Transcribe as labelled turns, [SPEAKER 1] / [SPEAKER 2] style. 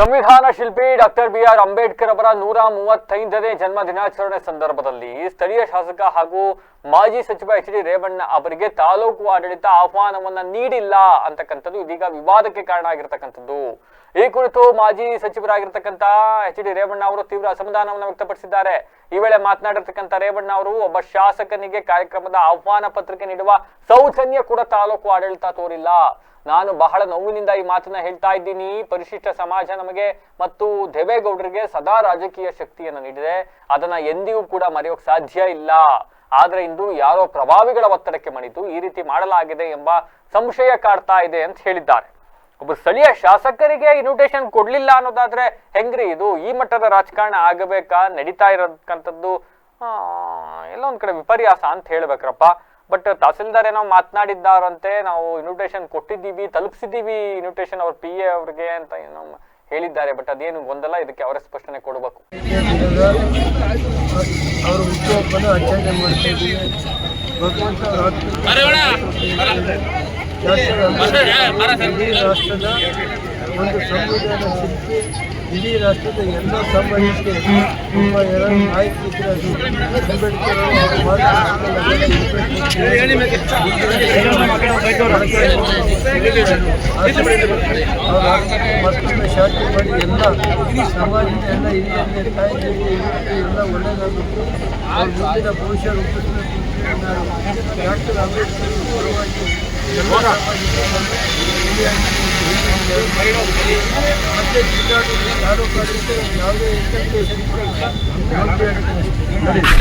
[SPEAKER 1] ಸಂವಿಧಾನ ಶಿಲ್ಪಿ doctor B R. Ambedkar ಅವರ 135ನೇ ಜನ್ಮ ದಿನಾಚರಣೆ ಸಂದರ್ಭದಲ್ಲಿ ಸ್ಥಳೀಯ ಶಾಸಕ ಹಾಗೂ ಮಾಜಿ ಸಚಿವ ಎಚ್ ಡಿ ರೇವಣ್ಣ ಅವರಿಗೆ ತಾಲೂಕು ಆಡಳಿತ ಆಹ್ವಾನವನ್ನ ನೀಡಿಲ್ಲ ಅಂತಕ್ಕಂಥದ್ದು ಇದೀಗ ವಿವಾದಕ್ಕೆ ಕಾರಣ ಆಗಿರತಕ್ಕಂಥದ್ದು. ಈ ಕುರಿತು ಮಾಜಿ ಸಚಿವರಾಗಿರ್ತಕ್ಕಂಥ ಎಚ್ ಡಿ ರೇವಣ್ಣ ಅವರು ತೀವ್ರ ಅಸಮಾಧಾನವನ್ನು ವ್ಯಕ್ತಪಡಿಸಿದ್ದಾರೆ. ಈ ವೇಳೆ ಮಾತನಾಡಿರ್ತಕ್ಕಂಥ ರೇವಣ್ಣ ಅವರು ಒಬ್ಬ ಶಾಸಕನಿಗೆ ಕಾರ್ಯಕ್ರಮದ ಆಹ್ವಾನ ಪತ್ರಿಕೆ ನೀಡುವ ಸೌಜನ್ಯ ಕೂಡ ತಾಲೂಕು ಆಡಳಿತ ತೋರಿಲ್ಲ. ನಾನು ಬಹಳ ನೋವಿನಿಂದ ಈ ಮಾತನ್ನ ಹೇಳ್ತಾ ಇದ್ದೀನಿ. ಪರಿಶಿಷ್ಟ ಸಮಾಜ ನಮಗೆ ಮತ್ತು ದೇವೇಗೌಡರಿಗೆ ಸದಾ ರಾಜಕೀಯ ಶಕ್ತಿಯನ್ನು ನೀಡಿದೆ. ಅದನ್ನ ಎಂದಿಗೂ ಕೂಡ ಮರೆಯೋಕ್ ಸಾಧ್ಯ ಇಲ್ಲ. ಆದ್ರೆ ಇಂದು ಯಾರೋ ಪ್ರಭಾವಿಗಳ ಒತ್ತಡಕ್ಕೆ ಮಣಿತು ಈ ರೀತಿ ಮಾಡಲಾಗಿದೆ ಎಂಬ ಸಂಶಯ ಕಾಡ್ತಾ ಇದೆ ಅಂತ ಹೇಳಿದ್ದಾರೆ. ಒಬ್ಬ ಸ್ಥಳೀಯ ಶಾಸಕರಿಗೆ ಇನ್ವಿಟೇಷನ್ ಕೊಡ್ಲಿಲ್ಲ ಅನ್ನೋದಾದ್ರೆ ಹೆಂಗ್ರಿ ಇದು? ಈ ಮಟ್ಟದ ರಾಜಕಾರಣ ಆಗಬೇಕಾ? ನಡೀತಾ ಇರತಕ್ಕಂಥದ್ದು ಎಲ್ಲ ಒಂದ್ ಕಡೆ ವಿಪರ್ಯಾಸ ಅಂತ ಹೇಳ್ಬೇಕ್ರಪ್ಪ. ಬಟ್ ತಹಸೀಲ್ದಾರ್ ಏನೋ ಮಾತನಾಡಿದ್ದಾರಂತೆ, ನಾವು ಇನ್ವಿಟೇಷನ್ ಕೊಟ್ಟಿದ್ದೀವಿ, ತಲುಪಿಸಿದ್ದೀವಿ ಇನ್ವಿಟೇಷನ್ ಅವ್ರ PA ಅವ್ರಿಗೆ ಅಂತ ಏನೋ ಹೇಳಿದ್ದಾರೆ. ಬಟ್ ಅದೇನು ಗೊಂದಲ, ಇದಕ್ಕೆ ಅವರೇ ಸ್ಪಷ್ಟನೆ ಕೊಡಬೇಕು.
[SPEAKER 2] ಅವರು ಹುಟ್ಟುಹಬ್ಬನ ಆಚರಣೆ ಮಾಡ್ತಾ ಇದ್ದೀವಿ. ಭಗವಂತ ಇಡೀ ರಾಷ್ಟ್ರದ ಒಂದು ಸಂವಿಧಾನ ಶಿಲ್ಪಿ, ಇಡೀ ರಾಷ್ಟ್ರದ ಎಲ್ಲ ಸಮಾಜಕ್ಕೆ ತುಂಬ ಎರಡು ನಾಯಕರು ಅಂಬೇಡ್ಕರ್ ಮತ್ತೊಮ್ಮೆ ಶಾಂತಿ ಮಾಡಿ ಎಲ್ಲ ಸಮಾಜದ ಎಲ್ಲ ಹಿರಿಯರಿಗೆ ತಾಯಿಗಳಿಗೆ ಎಲ್ಲ ಒಳ್ಳೆಯದಾಗುತ್ತೆ. ಅವ್ರ ಮುಂದಿನ ಭವಿಷ್ಯ ರೂಪಿಸಬೇಕು. ಡಾಕ್ಟರ್ ಅಂಬೇಡ್ಕರ್ ಪರವಾಗಿ ಎಲ್ಲ ಮತ್ತೆ ಜಿಲ್ಲಾಡಳಿತ ತಾಲೂಕು ಯಾವುದೇ